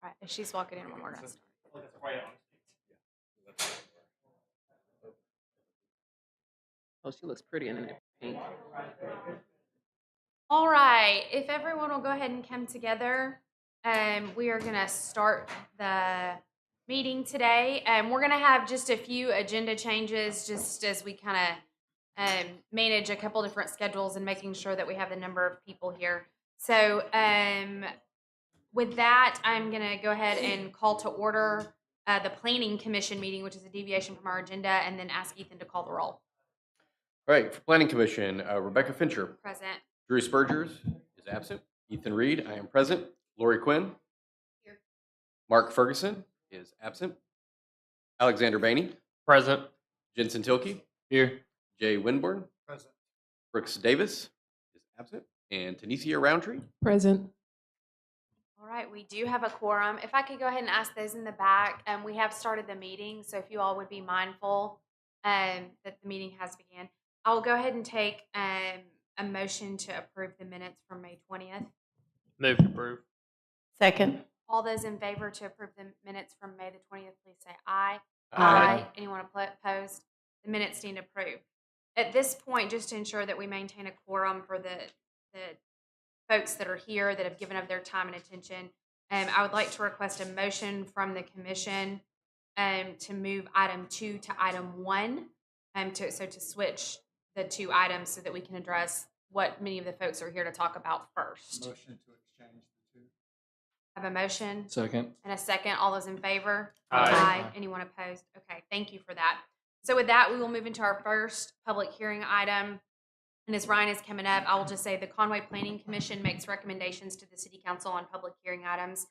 All right, if she's walking in, one more guys. Oh, she looks pretty in it pink. All right, if everyone will go ahead and come together, we are going to start the meeting today. We're going to have just a few agenda changes just as we kind of manage a couple different schedules and making sure that we have the number of people here. So with that, I'm going to go ahead and call to order the Planning Commission meeting, which is a deviation from our agenda, and then ask Ethan to call the roll. All right, for Planning Commission, Rebecca Fincher. Present. Drew Spurgers is absent. Ethan Reed, I am present. Lori Quinn. Here. Mark Ferguson is absent. Alexander Bainey. Present. Jensen Tilkey. Here. Jay Winborn. Present. Brooks Davis is absent. And Tanisha Roundtree. Present. All right, we do have a quorum. If I could go ahead and ask those in the back, we have started the meeting, so if you all would be mindful that the meeting has begun. I will go ahead and take a motion to approve the minutes from May 20th. Move to approve. Second. All those in favor to approve the minutes from May the 20th, please say aye. Aye. Anyone opposed? The minutes stand approved. At this point, just to ensure that we maintain a quorum for the folks that are here that have given up their time and attention, I would like to request a motion from the commission to move item 2 to item 1, to switch the two items so that we can address what many of the folks are here to talk about first. Motion to exchange the two. Have a motion Second. and a second. All those in favor? Aye. Anyone opposed? Okay, thank you for that. So with that, we will move into our first public hearing item. And as Ryan is coming up, I will just say the Conway Planning Commission makes recommendations to the City Council on public hearing items.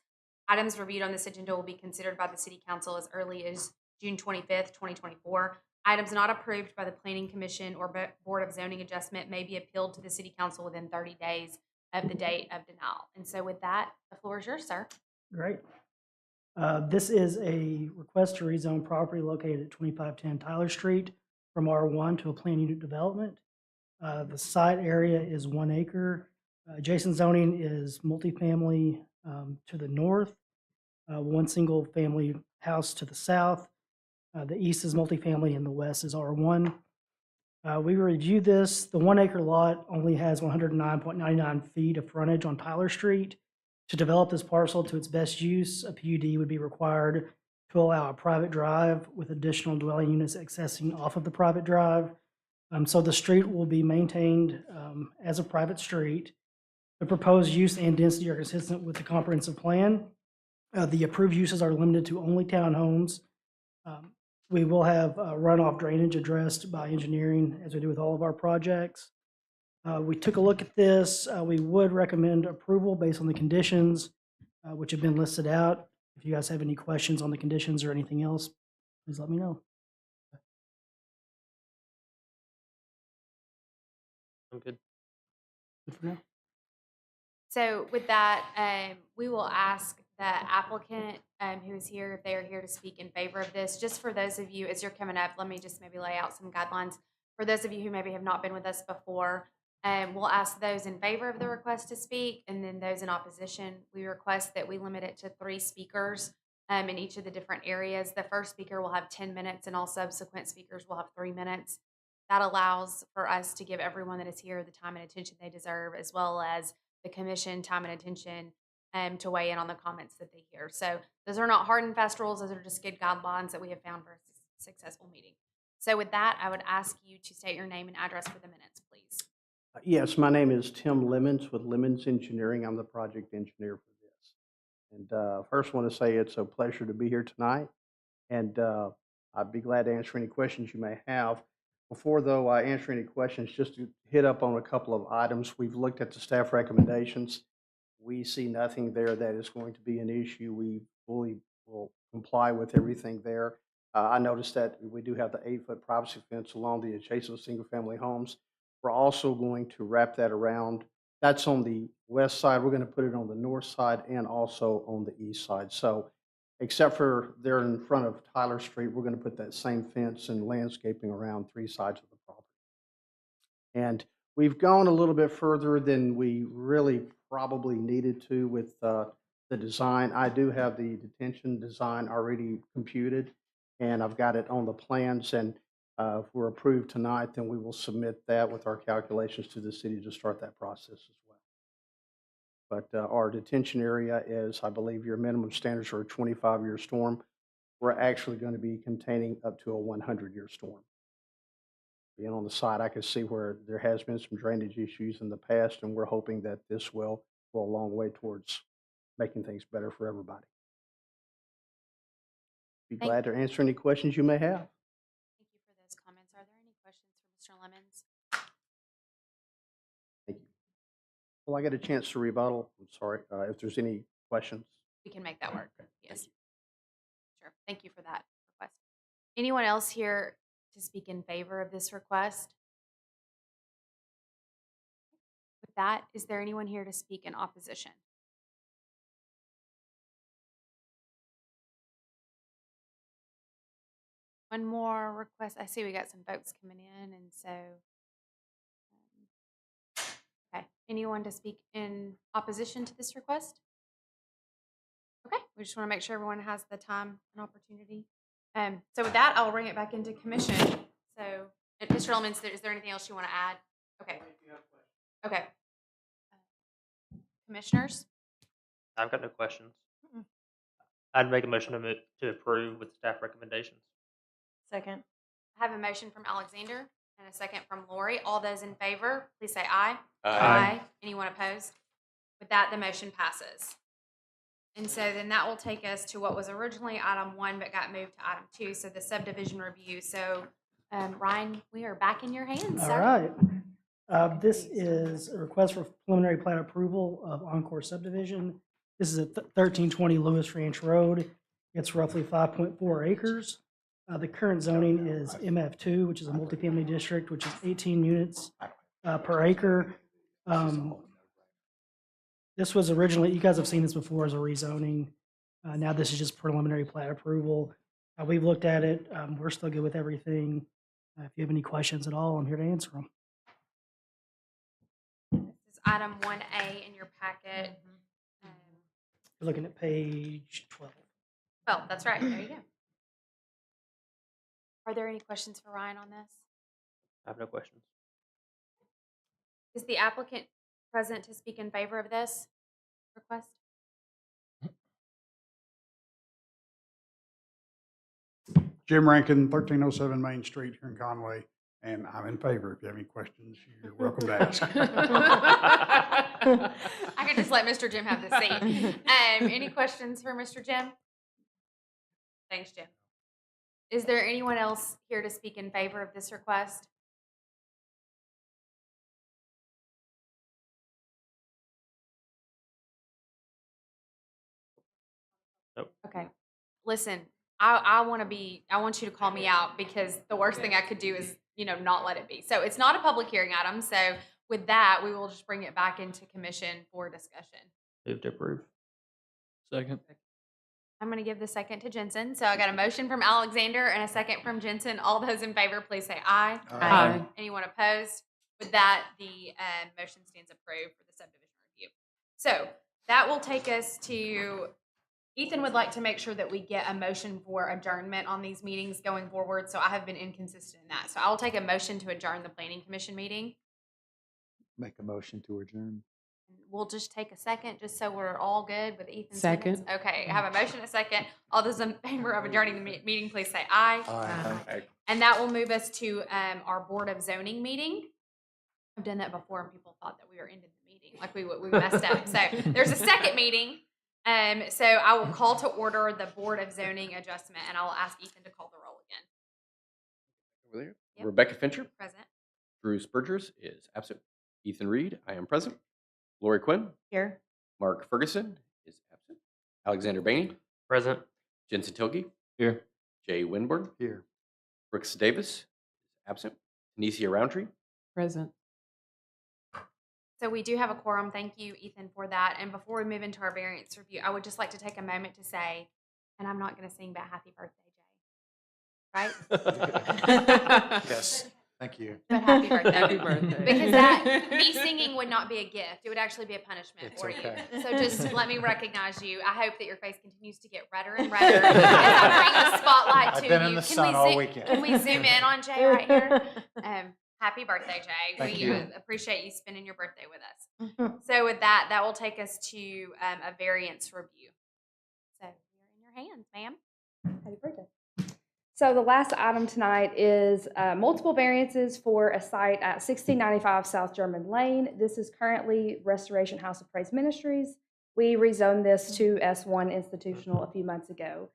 Items reviewed on this agenda will be considered by the City Council as early as June 25th, 2024. Items not approved by the Planning Commission or Board of Zoning Adjustment may be appealed to the City Council within 30 days of the date of denial. And so with that, the floor is yours, sir. Great. This is a request to rezone property located at 2510 Tyler Street from R1 to a planned unit development. The site area is 1 acre. Adjacent zoning is multifamily to the north, one single family house to the south. The east is multifamily and the west is R1. We reviewed this. The 1 acre lot only has 109.99 feet of frontage on Tyler Street. To develop this parcel to its best use, a PUD would be required to allow a private drive with additional dwelling units accessing off of the private drive. So the street will be maintained as a private street. The proposed use and density are consistent with the comprehensive plan. The approved uses are limited to only townhomes. We will have runoff drainage addressed by engineering, as we do with all of our projects. We took a look at this. We would recommend approval based on the conditions which have been listed out. If you guys have any questions on the conditions or anything else, please let me know. I'm good. Good for now. So with that, we will ask the applicant who is here, if they are here to speak in favor of this. Just for those of you, as you're coming up, let me just maybe lay out some guidelines. For those of you who maybe have not been with us before, we'll ask those in favor of the request to speak, and then those in opposition. We request that we limit it to 3 speakers in each of the different areas. The first speaker will have 10 minutes, and all subsequent speakers will have 3 minutes. That allows for us to give everyone that is here the time and attention they deserve, as well as the commission time and attention to weigh in on the comments that they hear. So those are not hard and fast rules. Those are just good guidelines that we have found for a successful meeting. So with that, I would ask you to state your name and address for the minutes, please. Yes, my name is Tim Lemons with Lemons Engineering. I'm the project engineer for this. And first want to say it's a pleasure to be here tonight. And I'd be glad to answer any questions you may have. Before, though, I answer any questions, just to hit up on a couple of items. We've looked at the staff recommendations. We see nothing there that is going to be an issue. We fully will comply with everything there. I noticed that we do have the 8-foot privacy fence along the adjacent single-family homes. We're also going to wrap that around. That's on the west side. We're going to put it on the north side and also on the east side. So except for there in front of Tyler Street, we're going to put that same fence and landscaping around 3 sides of the property. And we've gone a little bit further than we really probably needed to with the design. I do have the detention design already computed, and I've got it on the plans. And if we're approved tonight, then we will submit that with our calculations to the city to start that process as well. But our detention area is, I believe your minimum standards are a 25-year storm. We're actually going to be containing up to a 100-year storm. Being on the site, I can see where there has been some drainage issues in the past, and we're hoping that this will go a long way towards making things better for everybody. Be Thank- glad to answer any questions you may have. Thank you for those comments. Are there any questions for Mr. Lemons? Thank you. Well, I got a chance to rebuttal. I'm sorry if there's any questions. We can make that work. Yes. Sure. Thank you for that request. Anyone else here to speak in favor of this request? With that, is there anyone here to speak in opposition? One more request. I see we got some folks coming in, and so, okay. Anyone to speak in opposition to this request? Okay, we just want to make sure everyone has the time and opportunity. So with that, I'll bring it back into commission. So, Mr. Elements, is there anything else you want to add? Okay. Okay. Commissioners? I've got no questions. Mm-mm. I'd make a motion to approve with staff recommendations. Second. I have a motion from Alexander and a second from Lori. All those in favor, please say aye. Aye. Anyone opposed? With that, the motion passes. And so then that will take us to what was originally item 1 but got moved to item 2, so the subdivision review. So Ryan, we are back in your hands, All sir. right. This is a request for preliminary plat approval of Encore subdivision. This is at 1320 Lewis Ranch Road. It's roughly 5.4 acres. The current zoning is MF2, which is a multifamily district, which is 18 units per acre. This was originally, you guys have seen this before as a rezoning. Now this is just preliminary plat approval. We've looked at it. We're still good with everything. If you have any questions at all, I'm here to answer them. This is item 1A in your packet. You're looking at page 12. Well, that's right. There you go. Are there any questions for Ryan on this? I have no questions. Is the applicant present to speak in favor of this request? Jim Rankin, 1307 Main Street here in Conway, and I'm in favor. If you have any questions, you're welcome to ask. I could just let Mr. Jim have the seat. Any questions for Mr. Jim? Thanks, Jim. Is there anyone else here to speak in favor of this request? Nope. Okay. Listen, I want you to call me out because the worst thing I could do is, not let it be. So it's not a public hearing item. So with that, we will just bring it back into commission for discussion. Move to approve. Second. I'm going to give the second to Jensen. So I got a motion from Alexander and a second from Jensen. All those in favor, please say aye. Aye. Anyone opposed? With that, the motion stands approved for the subdivision review. So that will take us to, Ethan would like to make sure that we get a motion for adjournment on these meetings going forward. So I have been inconsistent in that. So I'll take a motion to adjourn the planning commission meeting. Make a motion to adjourn. We'll just take a second just so we're all good with Ethan's Second. minutes. Okay, I have a motion, a second. All those in favor of adjourning the meeting, please say aye. Aye. And that will move us to our Board of Zoning meeting. I've done that before and people thought that we were ending the meeting, like we messed up. So there's a second meeting. So I will call to order the Board of Zoning adjustment and I will ask Ethan to call the roll again. Over there. Yep. Rebecca Fincher. Present. Drew Spurgers is absent. Ethan Reed, I am present. Lori Quinn. Here. Mark Ferguson is absent. Alexander Bainey. Present. Jensen Tilke. Here. Jay Winburn. Here. Brooks Davis is absent. Tanisha Roundtree. Present. So we do have a quorum. Thank you, Ethan, for that. And before we move into our variance review, I would just like to take a moment to say, and I'm not going to sing, but happy birthday, Jay. Right? Yes. Thank you. But happy birthday. Happy birthday. Because that me singing would not be a gift. It would actually be a punishment It's for okay. you. So just let me recognize you. I hope that your face continues to get redder and redder as I bring the spotlight I've to been you. in the Can sun we all zo- weekend. Can we zoom in on Jay right here? Happy birthday, Jay. Thank we you. appreciate you spending your birthday with us. So with that, that will take us to a variance review. So you're in your hands, ma'am. Happy birthday. So the last item tonight is multiple variances for a site at 1695 South German Lane. This is currently Restoration House of Praise Ministries. We rezoned this to S1 institutional a few months ago.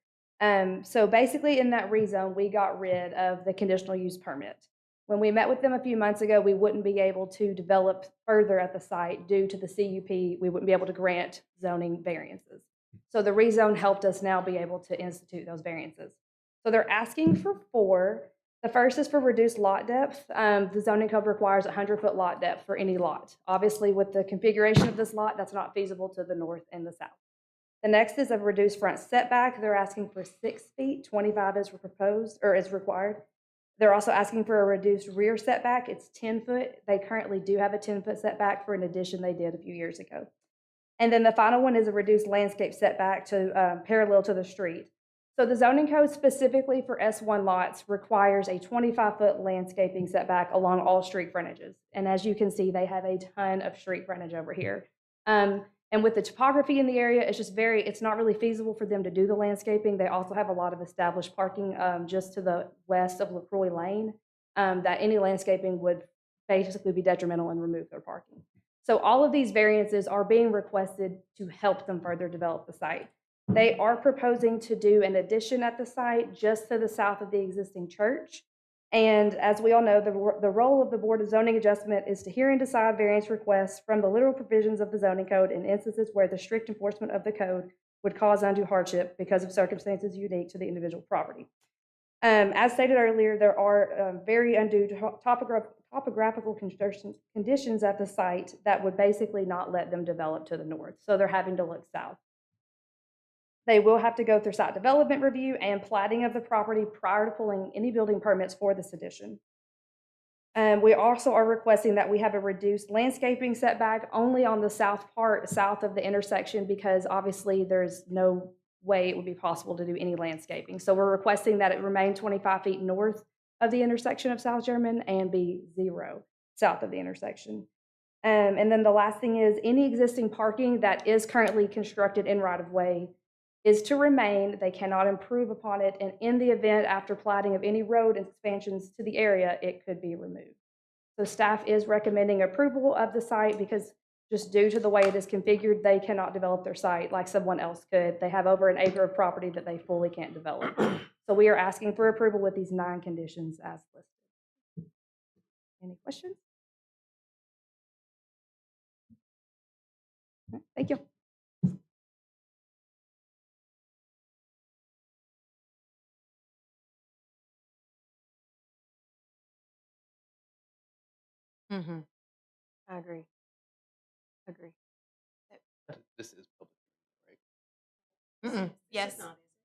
So basically in that rezone, we got rid of the conditional use permit. When we met with them a few months ago, we wouldn't be able to develop further at the site due to the CUP. We wouldn't be able to grant zoning variances. So the rezone helped us now be able to institute those variances. So they're asking for 4. The first is for reduced lot depth. The zoning code requires a 100-foot lot depth for any lot. Obviously, with the configuration of this lot, that's not feasible to the north and the south. The next is a reduced front setback. They're asking for 6 feet, 25 is proposed or is required. They're also asking for a reduced rear setback. It's 10 foot. They currently do have a 10-foot setback for an addition they did a few years ago. And then the final one is a reduced landscape setback to parallel to the street. So the zoning code specifically for S1 lots requires a 25-foot landscaping setback along all street frontages. And as you can see, they have a ton of street frontage over here. And with the topography in the area, it's not really feasible for them to do the landscaping. They also have a lot of established parking just to the west of LaCroix Lane that any landscaping would basically be detrimental and remove their parking. So all of these variances are being requested to help them further develop the site. They are proposing to do an addition at the site just to the south of the existing church. And as we all know, the role of the Board of Zoning Adjustment is to hear and decide variance requests from the literal provisions of the zoning code in instances where the strict enforcement of the code would cause undue hardship because of circumstances unique to the individual property. As stated earlier, there are very undue topographical conditions at the site that would basically not let them develop to the north. So they're having to look south. They will have to go through site development review and platting of the property prior to pulling any building permits for this addition. We also are requesting that we have a reduced landscaping setback only on the south of the intersection, because obviously there's no way it would be possible to do any landscaping. So we're requesting that it remain 25 feet north of the intersection of South German and be 0 south of the intersection. And then the last thing is any existing parking that is currently constructed in right-of-way is to remain. They cannot improve upon it, and in the event after platting of any road expansions to the area, it could be removed. So staff is recommending approval of the site because just due to the way it is configured, they cannot develop their site like someone else could. They have over an acre of property that they fully can't develop. So we are asking for approval with these 9 conditions as listed. Any questions? Thank you. Mm-hmm. I agree. Agree. This is public, right? Mm-mm. Yes.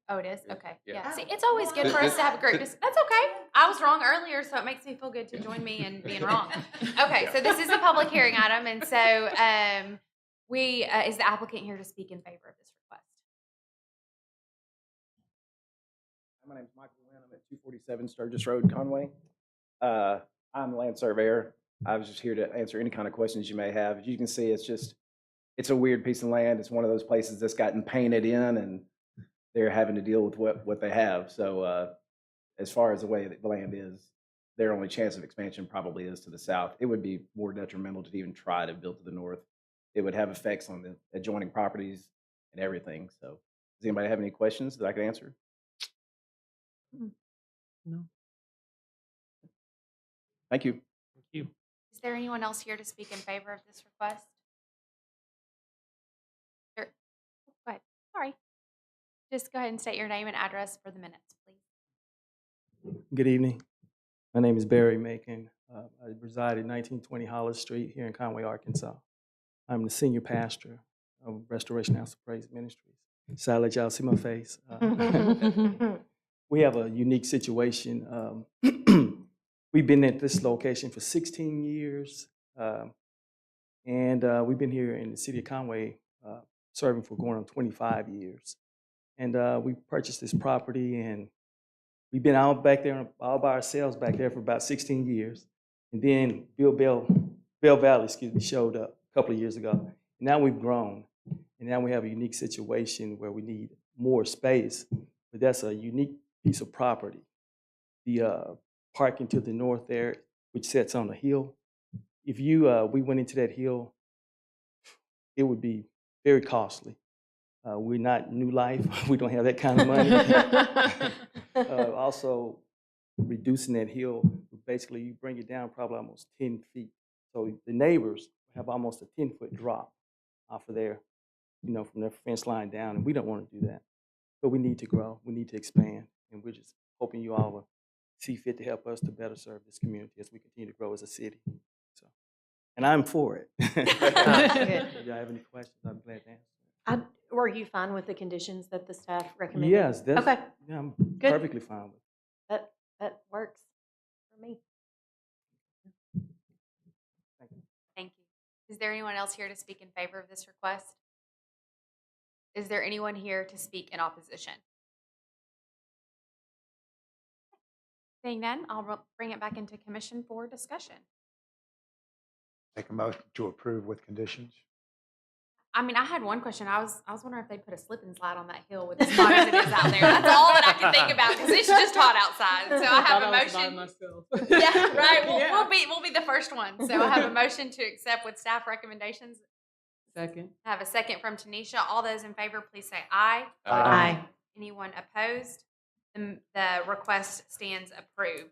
Oh, it is? Okay. Yeah. Yeah. See, it's always good for us to have a group. That's okay. I was wrong earlier, so it makes me feel good to join me in being wrong. Okay, so this is a public hearing item, and so is the applicant here to speak in favor of this request? My name's Michael Wynn. I'm at 247 Sturgis Road, Conway. I'm the land surveyor. I was just here to answer any kind of questions you may have. As you can see, it's a weird piece of land. It's one of those places that's gotten painted in, and they're having to deal with what they have. So as far as the way that the land is, their only chance of expansion probably is to the south. It would be more detrimental to even try to build to the north. It would have effects on the adjoining properties and everything. So does anybody have any questions that I can answer? No. Thank you. Thank you. Is there anyone else here to speak in favor of this request? Sure. Go ahead. Sorry. Just go ahead and state your name and address for the minutes, please. Good evening. My name is Barry Macon. I reside at 1920 Hollis Street here in Conway, Arkansas. I'm the senior pastor of Restoration House of Praise Ministries. So I let y'all see my face. We have a unique situation. We've been at this location for 16 years, and we've been here in the city of Conway serving for going on 25 years. And we purchased this property, and we've been out back there all by ourselves back there for about 16 years. And then Bell Valley, showed up a couple of years ago. And now we've grown, and now we have a unique situation where we need more space. But that's a unique piece of property. The parking to the north there, which sits on a hill. If we went into that hill, it would be very costly. We're not New Life. We don't have that kind of money. Also, reducing that hill, basically you bring it down probably almost 10 feet. So the neighbors have almost a 10-foot drop off of there, from their fence line down, and we don't want to do that. But we need to grow, we need to expand, and we're just hoping you all will see fit to help us to better serve this community as we continue to grow as a city. So, and I'm for it. If y'all have any questions, I'm glad to answer. Were you fine with the conditions that the staff recommended? Yes, that's, okay. Yeah, I'm Good. perfectly fine with it. That works for me. Thank you. Is there anyone else here to speak in favor of this request? Is there anyone here to speak in opposition? Seeing none, I'll bring it back into commission for discussion. Make a motion to approve with conditions. I mean, I had one question. I was wondering if they'd put a slip and slide on that hill with as hot as it is out there. That's all that I can think about because it's just hot outside. So I have a motion. Yeah, right. We'll be the first one. So I have a motion to accept with staff recommendations. Second. I have a second from Tanisha. All those in favor, please say aye. Aye. Anyone opposed? The request stands approved.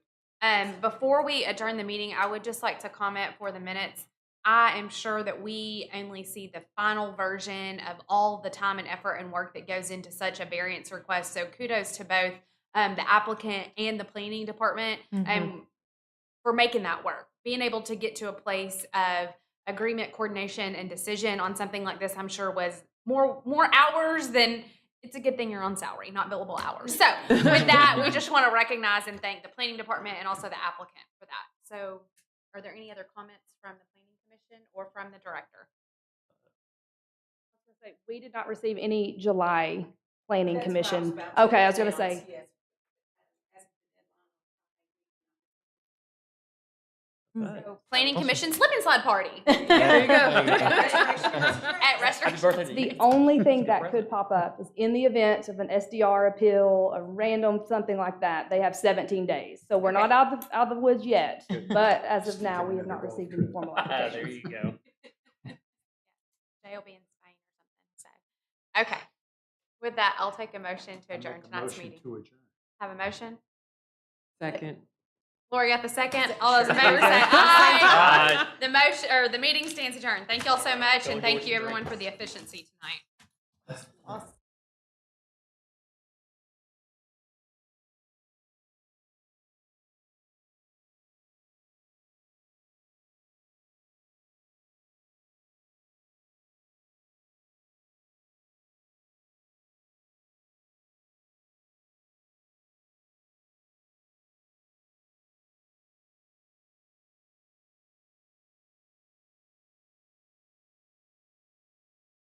Before we adjourn the meeting, I would just like to comment for the minutes. I am sure that we only see the final version of all the time and effort and work that goes into such a variance request. So kudos to both the applicant and the planning department for making that work. Being able to get to a place of agreement, coordination, and decision on something like this, I'm sure was more hours than. It's a good thing you're on salary, not billable hours. So with that, we just want to recognize and thank the planning department and also the applicant for that. So are there any other comments from the planning commission or from the director? We did not receive any July planning commission. Okay, I was going to say. So, planning commission slip and slide party. There you go. At Restoration. The only thing that could pop up is in the event of an SDR appeal, a random something like that, they have 17 days. So we're not out of the woods yet, but as of now, we have not received any formal applications. There you go. Jay will be in Spain or something. So, okay. With that, I'll take a motion to adjourn tonight's meeting. Have a motion? Second. Lori got the second. All those in favor say aye. The motion or the meeting stands adjourned. Thank y'all so much, and thank you everyone for the efficiency tonight. Awesome.